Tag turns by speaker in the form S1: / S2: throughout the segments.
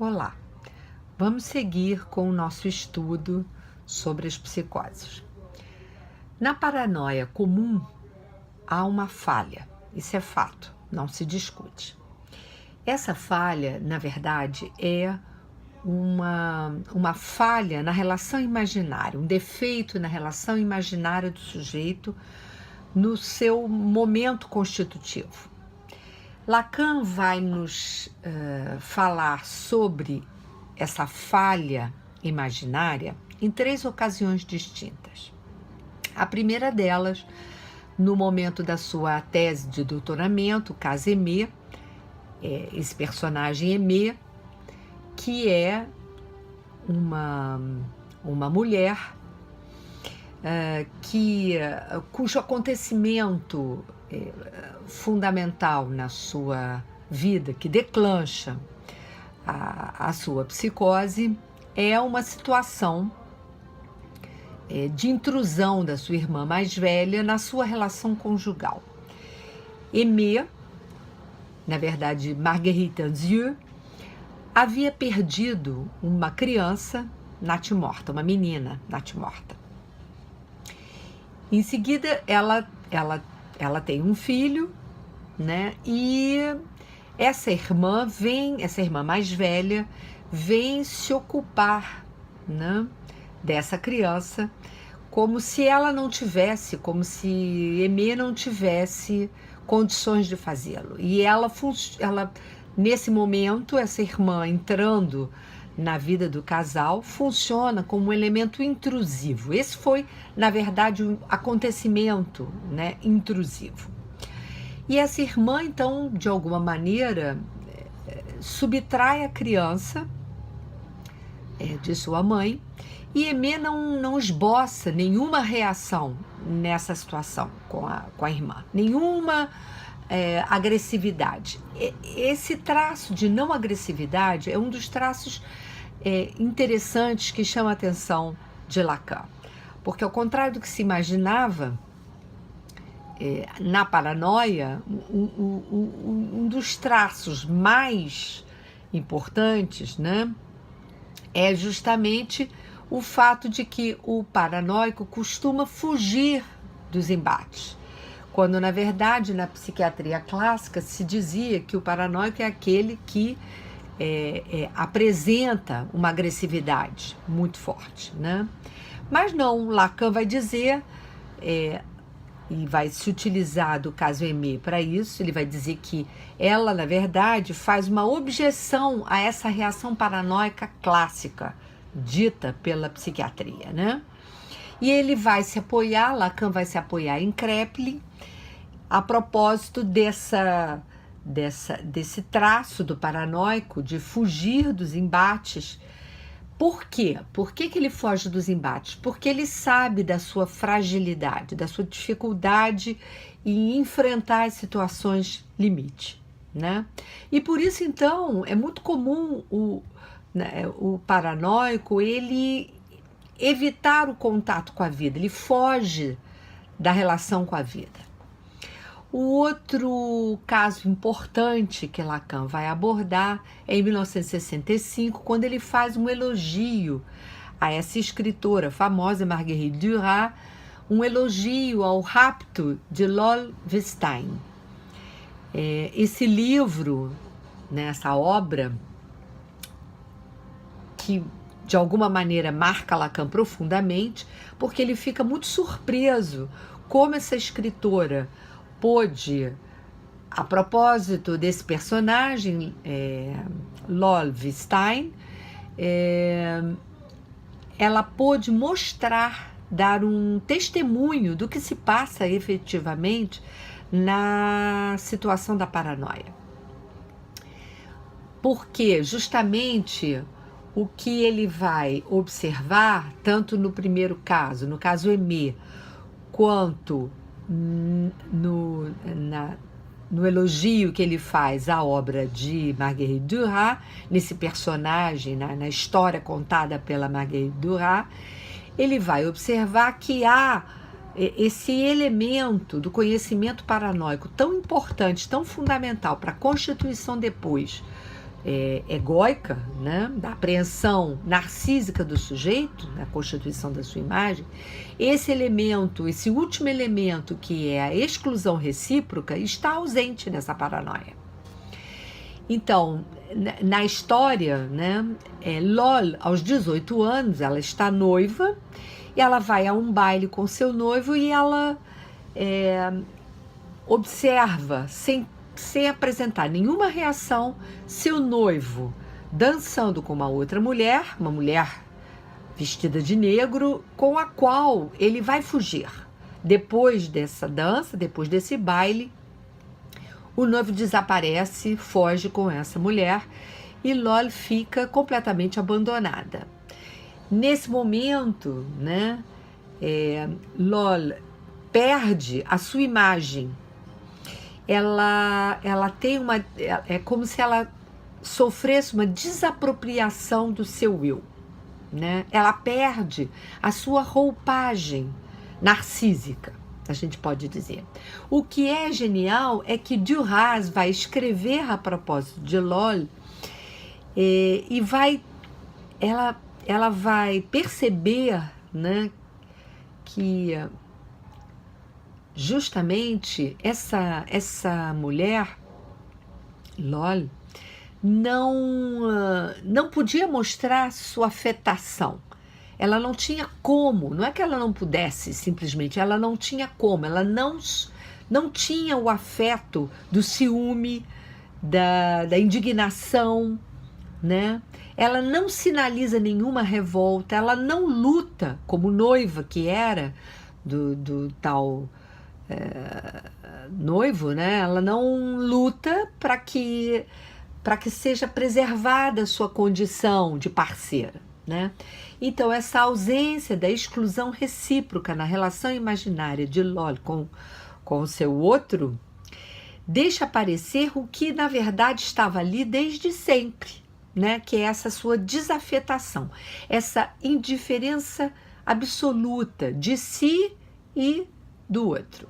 S1: Olá, vamos seguir com o nosso estudo sobre as psicoses. Na paranoia comum, há uma falha, isso é fato, não se discute. Essa falha, na verdade, é uma falha na relação imaginária, um defeito na relação imaginária do sujeito no seu momento constitutivo. Lacan vai nos falar sobre essa falha imaginária em 3 ocasiões distintas. A primeira delas, no momento da sua tese de doutoramento, o caso Aimée, esse personagem Aimée, que é uma mulher cujo acontecimento fundamental na sua vida, que declancha a sua psicose, é uma situação de intrusão da sua irmã mais velha na sua relação conjugal. Aimée, na verdade Marguerite Anzieux, havia perdido uma criança natimorta, uma menina natimorta. Em seguida, ela tem um filho, né? E essa irmã mais velha, vem se ocupar, né, dessa criança, como se ela não tivesse, como se Aimée não tivesse condições de fazê-lo. E ela, nesse momento, essa irmã entrando na vida do casal, funciona como um elemento intrusivo. Esse foi, na verdade, um acontecimento, né, intrusivo. E essa irmã, então, de alguma maneira, subtrai a criança de sua mãe, e Aimée não esboça nenhuma reação nessa situação com a irmã, nenhuma agressividade. Esse traço de não agressividade é um dos traços interessantes que chama a atenção de Lacan, porque ao contrário do que se imaginava, na paranoia, um dos traços mais importantes, né, é justamente o fato de que o paranoico costuma fugir dos embates, quando na verdade na psiquiatria clássica se dizia que o paranoico é aquele que apresenta uma agressividade muito forte, né? Mas não, Lacan vai dizer, e vai se utilizar do caso Aimée para isso, ele vai dizer que ela, na verdade, faz uma objeção a essa reação paranoica clássica, dita pela psiquiatria, né? E ele vai se apoiar, Lacan vai se apoiar em Kraepelin, a propósito desse traço do paranoico de fugir dos embates. Por quê? Por que ele foge dos embates? Porque ele sabe da sua fragilidade, da sua dificuldade em enfrentar as situações limite, né? E por isso, então, é muito comum o paranoico ele evitar o contato com a vida, ele foge da relação com a vida. O outro caso importante que Lacan vai abordar é em 1965, quando ele faz um elogio a essa escritora famosa, Marguerite Duras, um elogio ao rapto de Lol Wittstein. Esse livro, né, essa obra, que de alguma maneira marca Lacan profundamente, porque ele fica muito surpreso como essa escritora pôde, a propósito desse personagem, Lol Wittstein, ela pôde mostrar, dar um testemunho do que se passa efetivamente na situação da paranoia. Porque justamente o que ele vai observar, tanto no primeiro caso, no caso Aimée, quanto no elogio que ele faz à obra de Marguerite Duras, nesse personagem, na história contada pela Marguerite Duras, ele vai observar que há esse elemento do conhecimento paranoico tão importante, tão fundamental para a constituição depois egóica, né, da apreensão narcísica do sujeito, na constituição da sua imagem, esse elemento, esse último elemento, que é a exclusão recíproca, está ausente nessa paranoia. Então, na história, né, Lol, aos 18 anos, ela está noiva, e ela vai a um baile com seu noivo e ela observa, sem apresentar nenhuma reação, seu noivo dançando com uma outra mulher, uma mulher vestida de negro, com a qual ele vai fugir. Depois dessa dança, depois desse baile, o noivo desaparece, foge com essa mulher e Lol fica completamente abandonada. Nesse momento, né, Lol perde a sua imagem. Ela tem é como se ela sofresse uma desapropriação do seu eu, né? Ela perde a sua roupagem narcísica, a gente pode dizer. O que é genial é que Duras vai escrever a propósito de Lol e ela vai perceber, né, que justamente essa mulher, Lol, não podia mostrar sua afetação. Ela não tinha como, não é que ela não pudesse simplesmente, ela não tinha como, ela não tinha o afeto do ciúme, da indignação, né? Ela não sinaliza nenhuma revolta, ela não luta como noiva que era do tal noivo, né? Ela não luta para que seja preservada a sua condição de parceira, né? Então, essa ausência da exclusão recíproca na relação imaginária de Lol com o seu outro deixa aparecer o que, na verdade, estava ali desde sempre, né? Que é essa sua desafetação, essa indiferença absoluta de si e do outro.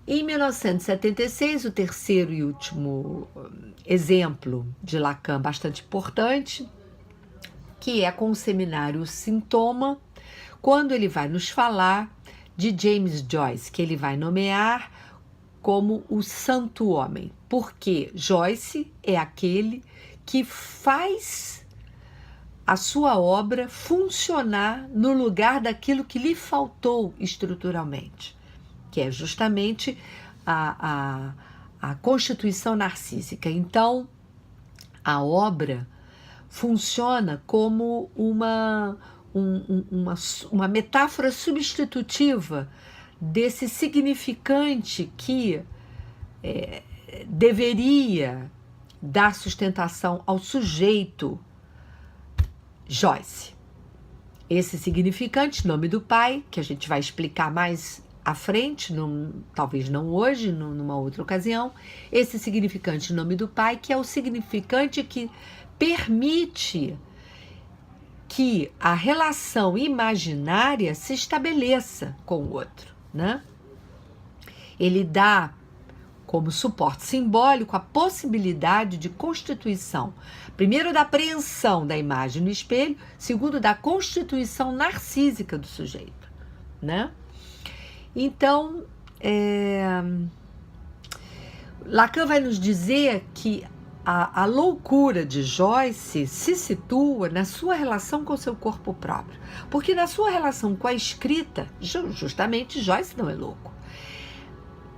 S1: Em 1976, o terceiro e último exemplo de Lacan bastante importante, que é com o seminário Sintoma, quando ele vai nos falar de James Joyce, que ele vai nomear como o santo homem, porque Joyce é aquele que faz a sua obra funcionar no lugar daquilo que lhe faltou estruturalmente, que é justamente a constituição narcísica. Então, a obra funciona como uma metáfora substitutiva desse significante que deveria dar sustentação ao sujeito Joyce. Esse significante, nome do pai, que a gente vai explicar mais à frente, talvez não hoje, numa outra ocasião, esse significante, nome do pai, que é o significante que permite que a relação imaginária se estabeleça com o outro, né? Ele dá como suporte simbólico a possibilidade de constituição, primeiro, da apreensão da imagem no espelho, segundo, da constituição narcísica do sujeito, né? Então, Lacan vai nos dizer que a loucura de Joyce se situa na sua relação com o seu corpo próprio, porque na sua relação com a escrita, justamente Joyce não é louco.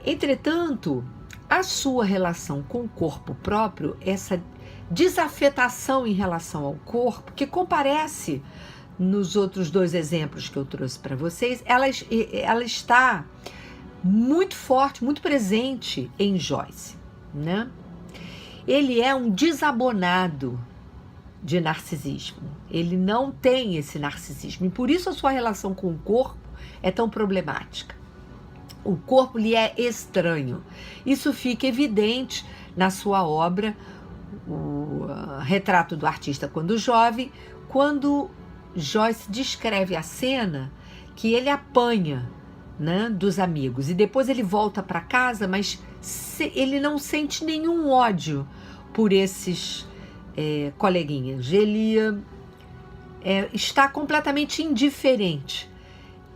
S1: Entretanto, a sua relação com o corpo próprio, essa desafetação em relação ao corpo, que comparece nos outros dois exemplos que eu trouxe para vocês, ela está muito forte, muito presente em Joyce, né? Ele é um desabonado de narcisismo. Ele não tem esse narcisismo. E por isso a sua relação com o corpo é tão problemática. O corpo lhe é estranho. Isso fica evidente na sua obra, o Retrato do Artista Quando Jovem, quando Joyce descreve a cena que ele apanha, né, dos amigos. E depois ele volta para casa, mas ele não sente nenhum ódio por esses coleguinhas. Ele está completamente indiferente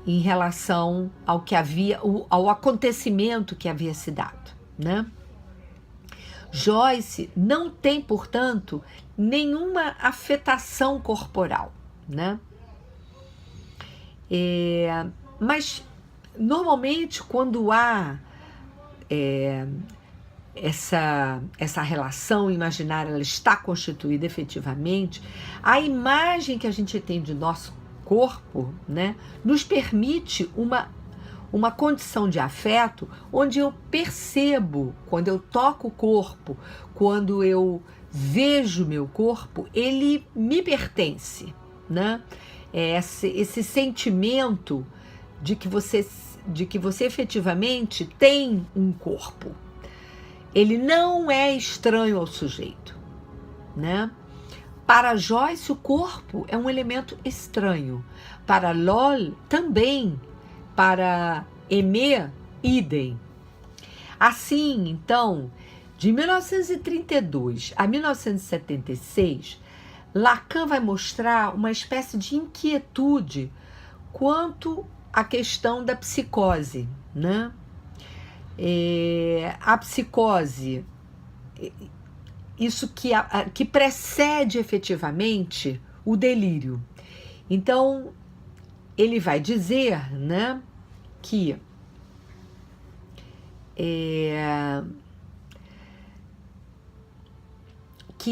S1: em relação ao que havia, ao acontecimento que havia se dado, né? Joyce não tem, portanto, nenhuma afetação corporal, né? Mas, normalmente, quando há essa relação imaginária, ela está constituída efetivamente, a imagem que a gente tem de nosso corpo, né, nos permite uma condição de afeto onde eu percebo, quando eu toco o corpo, quando eu vejo meu corpo, ele me pertence, né? Esse sentimento de que você efetivamente tem um corpo. Ele não é estranho ao sujeito, né? Para Joyce, o corpo é um elemento estranho. Para Lol, também. Para Aimé, idem. Assim, então, de 1932 a 1976, Lacan vai mostrar uma espécie de inquietude quanto à questão da psicose, né? A psicose, isso que precede efetivamente o delírio. Então, ele vai dizer, né, que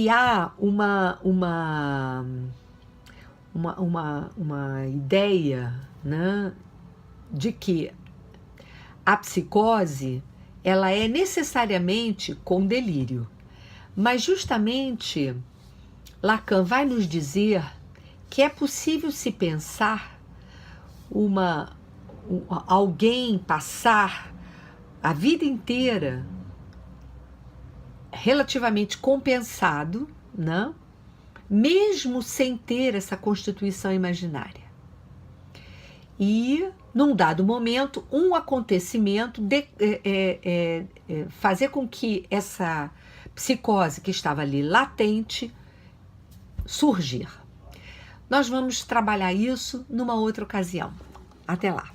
S1: há uma ideia, né, de que a psicose ela é necessariamente com delírio. Mas justamente Lacan vai nos dizer que é possível se pensar alguém passar a vida inteira relativamente compensado, né? Mesmo sem ter essa constituição imaginária. E, num dado momento, um acontecimento fazer com que essa psicose que estava ali latente surgir. Nós vamos trabalhar isso numa outra ocasião. Até lá.